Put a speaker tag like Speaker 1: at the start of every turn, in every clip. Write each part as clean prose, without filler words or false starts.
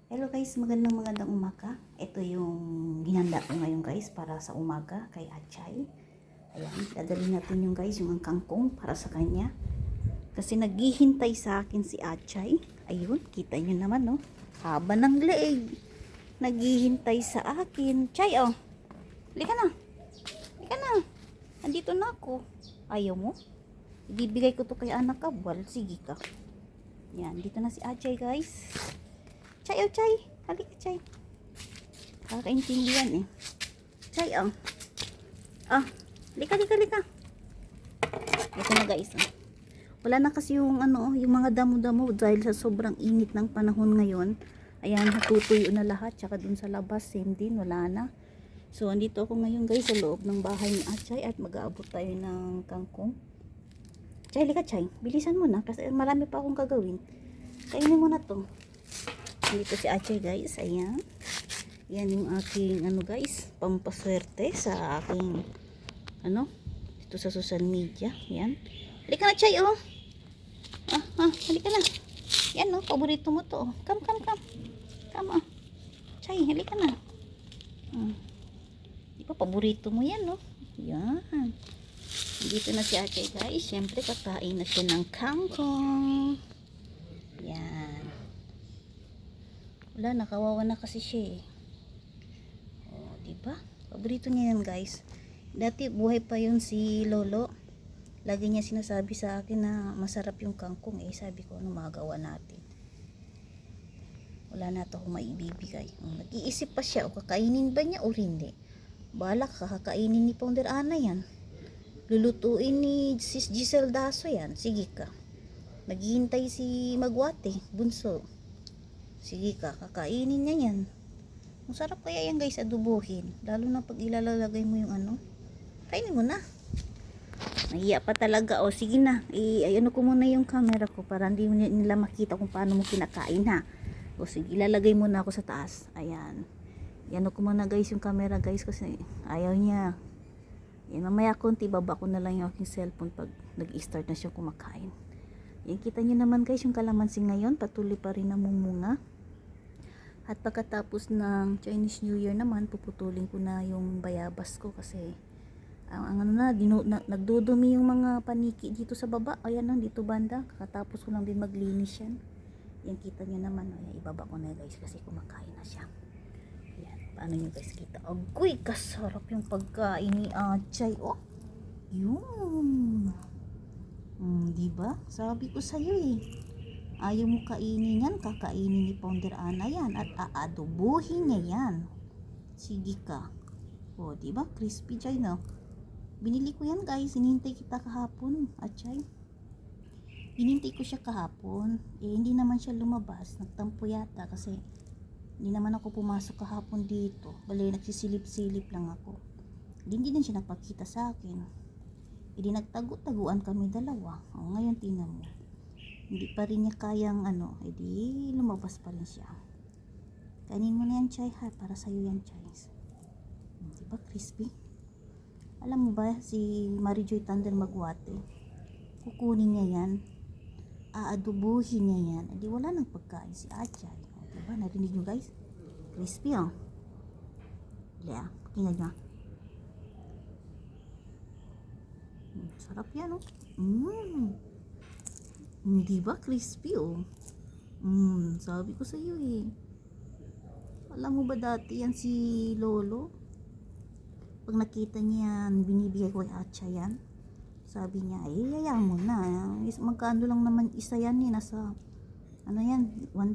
Speaker 1: Hello guys, magandang umaga. Ito yung hinanda ko ngayon guys para sa umaga kay Achay. Ayan, dadalhin natin yung guys yung kangkong para sa kanya. Kasi naghihintay sa akin si Achay. Ayun, kita nyo naman no. Haba ng leeg. Naghihintay sa akin. Chay oh, halika na. Halika na. Andito na ako. Ayaw mo? Ibibigay ko to kay anak ka. Well, sige ka. Yan, dito na si Achay guys. Chay, oh, Chay. Halika, Chay. Kakaintindihan eh. Chay, oh. Ah, halika. Ito na guys, oh. Wala na kasi yung ano, yung mga damo-damo dahil sa sobrang init ng panahon ngayon. Ayan, natutuyo na lahat. Tsaka dun sa labas, same din, wala na. So, andito ako ngayon guys sa loob ng bahay ni Achay at mag-aabot tayo ng kangkong. Chay, halika, Chay. Bilisan mo na kasi marami pa akong gagawin. Kainin mo na to. Dito si Achay guys, ayan. Yan yung aking ano guys, pampaswerte sa aking ano, ito sa social media. Yan. Halika na Chay oh. Halika na. Yan oh, paborito mo to oh. Come. Come oh. Chay, halika na. Di ba paborito mo yan oh. Yan. Dito na si Achay guys. Syempre kakain na siya ng kangkong. Yan. Wala, nakawawa na kasi siya eh. Oh, diba? Paborito niya yan guys. Dati buhay pa yun si Lolo. Lagi niya sinasabi sa akin na masarap yung kangkong eh. Sabi ko, ano magawa natin? Wala na ito akong maibibigay. Nag-iisip pa siya, o kakainin ba niya o hindi? Balak, kakainin ni Founder Ana yan. Lulutuin ni Sis Giselle Daso yan. Sige ka. Naghihintay si Magwate, bunso. Sige ka, kakainin niya yan. Masarap kaya yan guys, adubuhin. Lalo na pag ilalagay mo yung ano. Kainin mo na. Nahiya pa talaga. O sige na, ano ko muna yung camera ko para hindi nila makita kung paano mo kinakain ha. O sige, ilalagay muna ako sa taas. Ayan. Yan ko muna guys yung camera guys kasi ayaw niya. Yan, mamaya konti baba ko na lang yung aking cellphone pag nag-start na siya kumakain. Yan, kita niyo naman guys yung kalamansi ngayon. Patuloy pa rin namumunga. At pagkatapos ng Chinese New Year naman, puputulin ko na yung bayabas ko kasi ang ano na, nagdudumi yung mga paniki dito sa baba. Ayan lang, dito banda. Kakatapos ko lang din maglinis yan. Yan, kita nyo naman. Ayan, ibaba ko na guys kasi kumakain na siya. Ayan, paano nyo guys kita? Agoy, kasarap yung pagkain ni Achay. Oh, yun. Diba? Sabi ko sa'yo eh. Ayaw mo kainin yan, kakainin ni Founder Ana yan at aadobuhin niya yan. Sige ka. O, diba? Crispy Chay, no? Binili ko yan guys, hinintay kita kahapon, Achay. Hinintay ko siya kahapon. Eh, hindi naman siya lumabas. Nagtampo yata kasi hindi naman ako pumasok kahapon dito. Bali, nagsisilip-silip lang ako. Hindi din siya nagpakita sa akin. Hindi nagtago-taguan kami dalawa. O, ngayon tingnan mo. Hindi pa rin niya kayang ano, edi lumabas pa rin siya. Kainin mo na yan, Chay, ha? Para sa'yo yan, Chay. Diba crispy? Alam mo ba, si Marijoy Thunder Magwate, kukunin niya yan, aadubuhin niya yan, edi wala nang pagkain si Achay. Diba, narinig nyo guys? Crispy, oh. Diba, tingnan nyo. Sarap yan, oh. Diba crispy oh. Sabi ko sa iyo eh. Alam mo ba dati yan si Lolo? Pag nakita niya yan, binibigay ko kay Achay yan. Sabi niya, yaya mo na. Magkano lang naman isa yan eh. Nasa, ano yan, $1.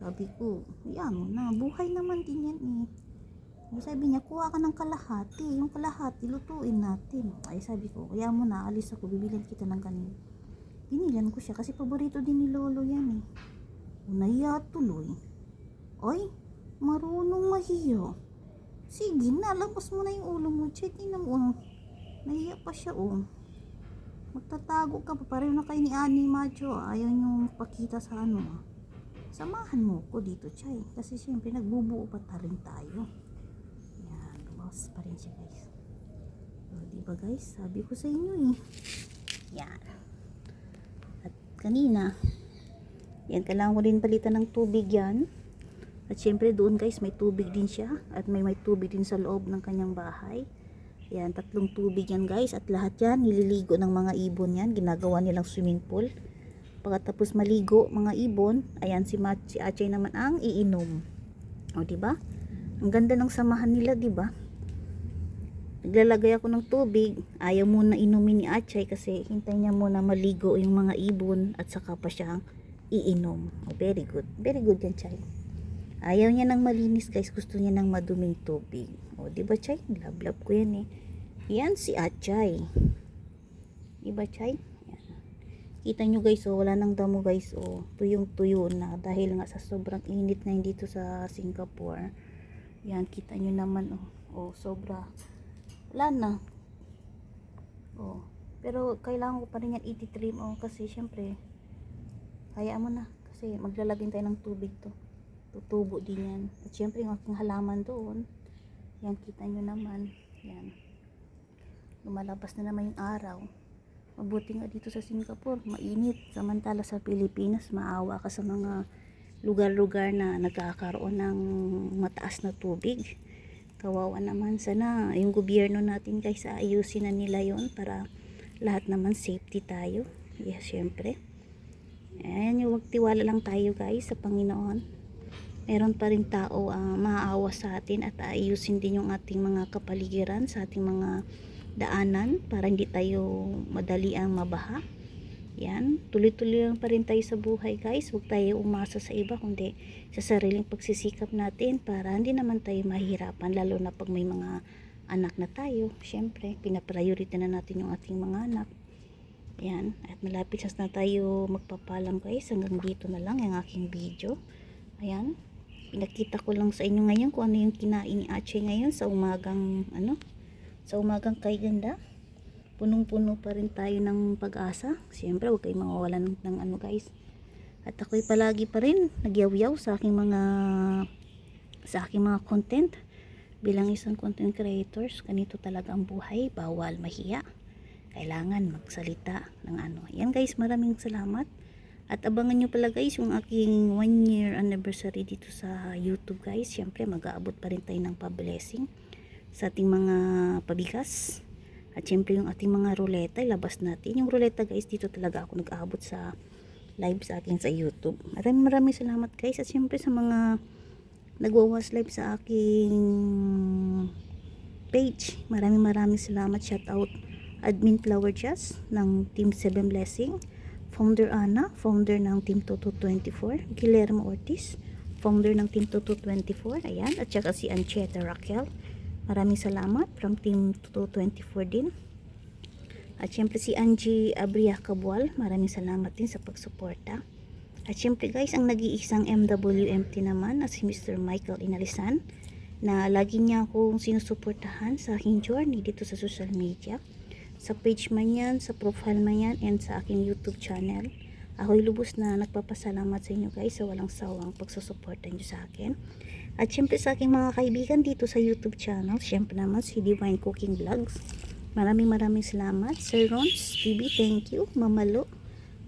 Speaker 1: Sabi ko, yaya mo na. Buhay naman din yan eh. Sabi niya, kuha ka ng kalahati. Yung kalahati, lutuin natin. Ay sabi ko, kaya mo na, alis ako, bibilin kita ng ganun. Binilan ko siya kasi paborito din ni Lolo yan eh. Nahiya tuloy. Ay, marunong mahiya. Sige na, labas mo na yung ulo mo. Check in mo. Nahiya pa siya oh. Magtatago ka pa. Pareho na kayo ni Ani Macho. Ayaw nyo pakita sa ano. Samahan mo ko dito, Chay. Kasi siyempre nagbubuo pa rin tayo. Yan, lumawas pa rin siya guys. O, diba guys? Sabi ko sa inyo eh. Yan. Kanina Yan, kailangan ko din palitan ng tubig yan. At syempre doon guys, may tubig din siya. At may tubig din sa loob ng kanyang bahay. Yan, 3 tubig yan guys. At lahat yan, nililigo ng mga ibon yan. Ginagawa nilang swimming pool. Pagkatapos maligo mga ibon, ayan si Achay naman ang iinom. O diba? Ang ganda ng samahan nila, diba? Naglalagay ako ng tubig. Ayaw muna inumin ni Achay kasi hintay niya muna maligo yung mga ibon at saka pa siyang iinom. Oh, very good. Very good yan, Chay. Ayaw niya ng malinis, guys. Gusto niya ng maduming tubig. O, diba, Chay? Love ko yan eh. Yan si Achay. Diba, Chay? Yan. Kita nyo, guys, oh, wala nang damo, guys. Oh, tuyong-tuyo na dahil nga sa sobrang init na dito sa Singapore. Yan, kita nyo naman, oh. Oh, sobra. Wala na. Oh, pero kailangan ko pa rin yan i-trim, oh, kasi syempre hayaan mo na kasi maglalagay tayo ng tubig to. Tutubo din yan. At syempre yung aking halaman doon. Yan, kita nyo naman. Yan. Lumalabas na naman yung araw. Mabuti nga dito sa Singapore, mainit. Samantala sa Pilipinas, maawa ka sa mga lugar-lugar na nagkakaroon ng mataas na tubig. Kawawa naman. Sana yung gobyerno natin guys, ayusin na nila yon para lahat naman safety tayo. Yes, syempre. Ayan, yung magtiwala lang tayo guys sa Panginoon. Meron pa rin tao maaawa sa atin at ayusin din yung ating mga kapaligiran sa ating mga daanan para hindi tayo madali ang mabaha. Yan, tuloy-tuloy lang pa rin tayo sa buhay guys. Huwag tayo umasa sa iba kundi sa sariling pagsisikap natin para hindi naman tayo mahirapan, lalo na pag may mga anak na tayo. Syempre, pinapriority na natin yung ating mga anak. Yan, at malapit na tayo magpapalam guys. Hanggang dito na lang yung aking video. Ayan, pinakita ko lang sa inyo ngayon kung ano yung kinain ni Achay ngayon sa umagang sa umagang kay ganda. Punong-puno pa rin tayo ng pag-asa. Siyempre, huwag kayong mawawalan ng guys. At ako'y palagi pa rin nagyaw-yaw sa aking mga content. Bilang isang content creators, ganito talaga ang buhay. Bawal mahiya. Kailangan magsalita ng Yan guys, maraming salamat. At abangan nyo pala guys yung aking 1 year anniversary dito sa YouTube guys. Siyempre, mag-aabot pa rin tayo ng pa-blessing sa ating mga pabigas. At syempre yung ating mga ruleta, ilabas natin. Yung ruleta guys, dito talaga ako nag-aabot sa live sa akin sa YouTube. Maraming salamat guys. At syempre sa mga nagwa-watch live sa aking page, maraming salamat. Shout out Admin Flower Jazz ng Team 7 Blessing, Founder Ana, founder ng Team Toto 24, Guillermo Ortiz, founder ng Team Toto 24, ayan, at saka si Ancheta Raquel. Maraming salamat from Team 224 din. At syempre si Angie Abria Cabual, maraming salamat din sa pagsuporta. At syempre guys, ang nag-iisang MWMT naman na si Mr. Michael Inalisan, na lagi niya akong sinusuportahan sa aking journey dito sa social media. Sa page man yan, sa profile man yan, and sa aking YouTube channel. Ako'y lubos na nagpapasalamat sa inyo guys sa walang sawang pagsusuporta nyo sa akin. At syempre sa aking mga kaibigan dito sa YouTube channel, syempre naman si Divine Cooking Vlogs. Maraming salamat. Sir Rons TV, thank you. Mamalo.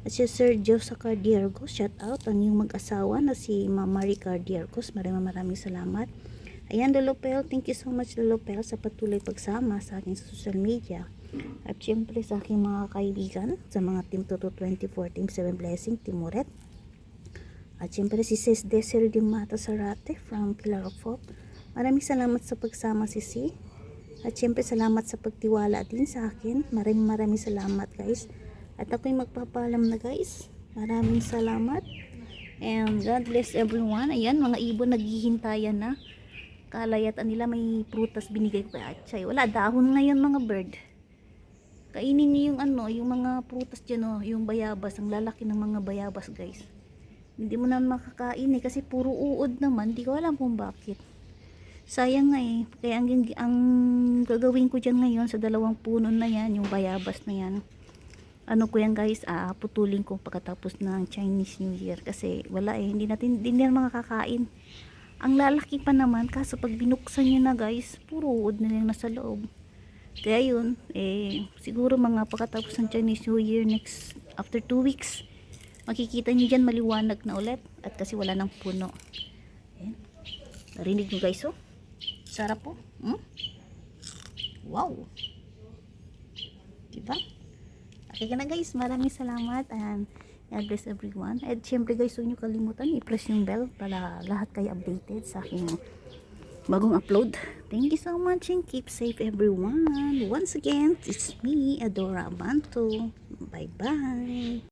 Speaker 1: At si Sir Joseph Cardiergos, shout out. Ang yung mag-asawa na si Mama Marie Cardiergos. Maraming salamat. Ayan, Lolopel, thank you so much Lolopel sa patuloy pagsama sa akin sa social media. At syempre sa aking mga kaibigan sa mga Team Toto 24, Team 7 Blessing, Team Muret. At syempre si Sis Desiree de Mata Sarate from Pillar of Hope. Maraming salamat sa pagsama Sisi. At syempre salamat sa pagtiwala din sa akin. Maraming salamat guys. At ako'y magpapaalam na guys. Maraming salamat. And God bless everyone. Ayan, mga ibon naghihintayan na. Kalayatan nila, may prutas binigay ko kay Achay. Wala, dahon ngayon mga bird. Kainin niyo yung mga prutas dyan, yung bayabas. Ang lalaki ng mga bayabas guys. Hindi mo naman makakain kasi puro uod naman. Hindi ko alam kung bakit. Sayang nga eh. Kaya ang gagawin ko dyan ngayon sa 2 puno na yan, yung bayabas na yan. Ko yan guys, putulin ko pagkatapos ng Chinese New Year. Kasi wala eh, hindi na makakain. Ang lalaki pa naman, kaso pag binuksan nyo na guys, puro uod na lang nasa loob. Kaya yun, siguro mga pagkatapos ng Chinese New Year, after 2 weeks, Makikita nyo dyan maliwanag na ulit. At kasi wala ng puno. Ayan. Narinig nyo guys, oh. Sarap po. Wow. Diba? Okay ka na guys. Maraming salamat. And God bless everyone. At syempre guys, huwag nyo kalimutan i-press yung bell para lahat kayo updated sa aking bagong upload. Thank you so much and keep safe everyone. Once again, it's me, Adora Abanto. Bye bye.